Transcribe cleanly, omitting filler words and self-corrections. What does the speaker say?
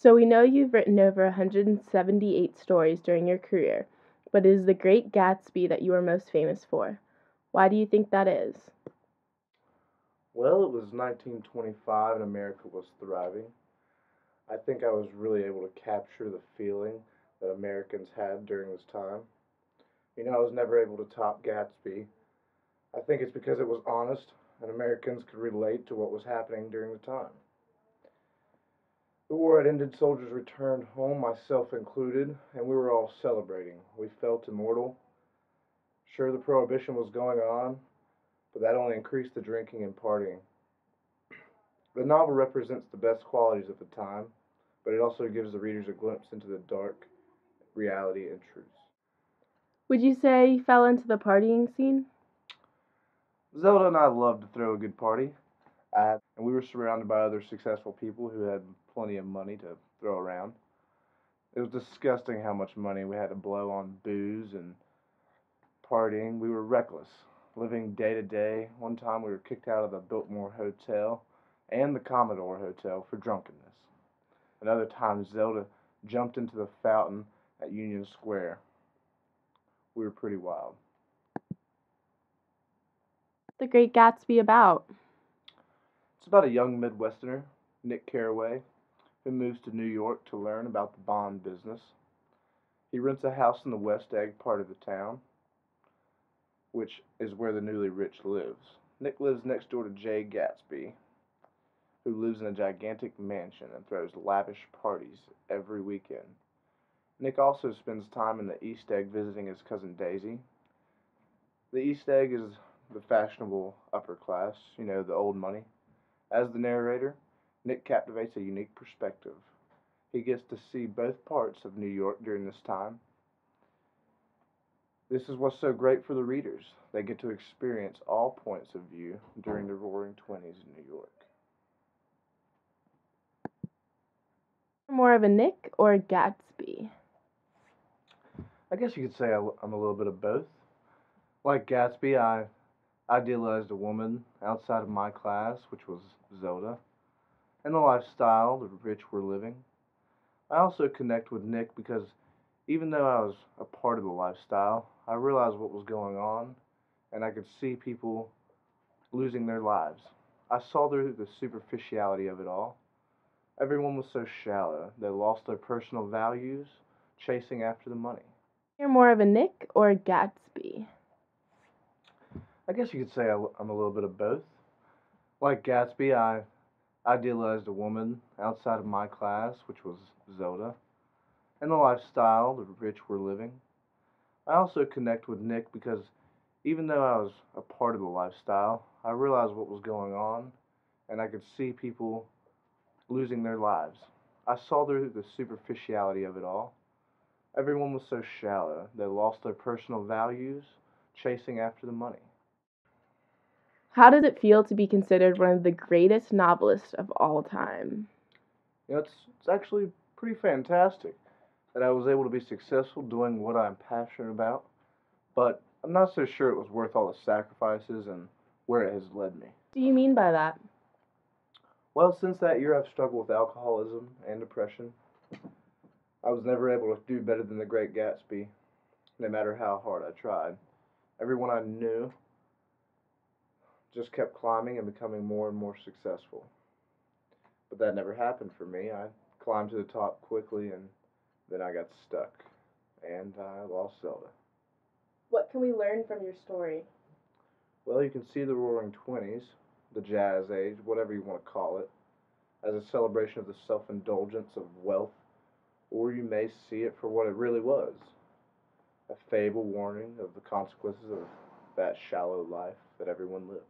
So we know you've written over 178 stories during your career, but it is The Great Gatsby that you are most famous for. Why do you think that is? Well, it was 1925 and America was thriving. I think I was really able to capture the feeling that Americans had during this time. I was never able to top Gatsby. I think it's because it was honest and Americans could relate to what was happening during the time. The war had ended, soldiers returned home, myself included, and we were all celebrating. We felt immortal. Sure, the prohibition was going on, but that only increased the drinking and partying. The novel represents the best qualities of the time, but it also gives the readers a glimpse into the dark reality and truths. Would you say you fell into the partying scene? Zelda and I loved to throw a good party, and we were surrounded by other successful people who had plenty of money to throw around. It was disgusting how much money we had to blow on booze and partying. We were reckless, living day to day. One time we were kicked out of the Biltmore Hotel and the Commodore Hotel for drunkenness. Another time, Zelda jumped into the fountain at Union Square. We were pretty wild. The Great Gatsby about? It's about a young Midwesterner, Nick Carraway, who moves to New York to learn about the bond business. He rents a house in the West Egg part of the town, which is where the newly rich lives. Nick lives next door to Jay Gatsby, who lives in a gigantic mansion and throws lavish parties every weekend. Nick also spends time in the East Egg visiting his cousin Daisy. The East Egg is the fashionable upper class, the old money. As the narrator, Nick captivates a unique perspective. He gets to see both parts of New York during this time. This is what's so great for the readers. They get to experience all points of view during the Roaring Twenties in New York. More of a Nick or a Gatsby? I guess you could say I'm a little bit of both. Like Gatsby, I idealized a woman outside of my class, which was Zelda, and the lifestyle the rich were living. I also connect with Nick because even though I was a part of the lifestyle, I realized what was going on and I could see people losing their lives. I saw through the superficiality of it all. Everyone was so shallow, they lost their personal values chasing after the money. You're more of a Nick or a Gatsby? I guess you could say I'm a little bit of both. Like Gatsby, I idealized a woman outside of my class, which was Zelda, and the lifestyle the rich were living. I also connect with Nick because even though I was a part of the lifestyle, I realized what was going on and I could see people losing their lives. I saw through the superficiality of it all. Everyone was so shallow, they lost their personal values chasing after the money. How does it feel to be considered one of the greatest novelists of all time? It's actually pretty fantastic that I was able to be successful doing what I'm passionate about, but I'm not so sure it was worth all the sacrifices and where it has led me. What do you mean by that? Well, since that year, I've struggled with alcoholism and depression. I was never able to do better than the Great Gatsby, no matter how hard I tried. Everyone I knew just kept climbing and becoming more and more successful. But that never happened for me. I climbed to the top quickly and then I got stuck and I lost Zelda. What can we learn from your story? Well, you can see the Roaring Twenties, the Jazz Age, whatever you want to call it, as a celebration of the self indulgence of wealth, or you may see it for what it really was, a fable warning of the consequences of that shallow life that everyone lived.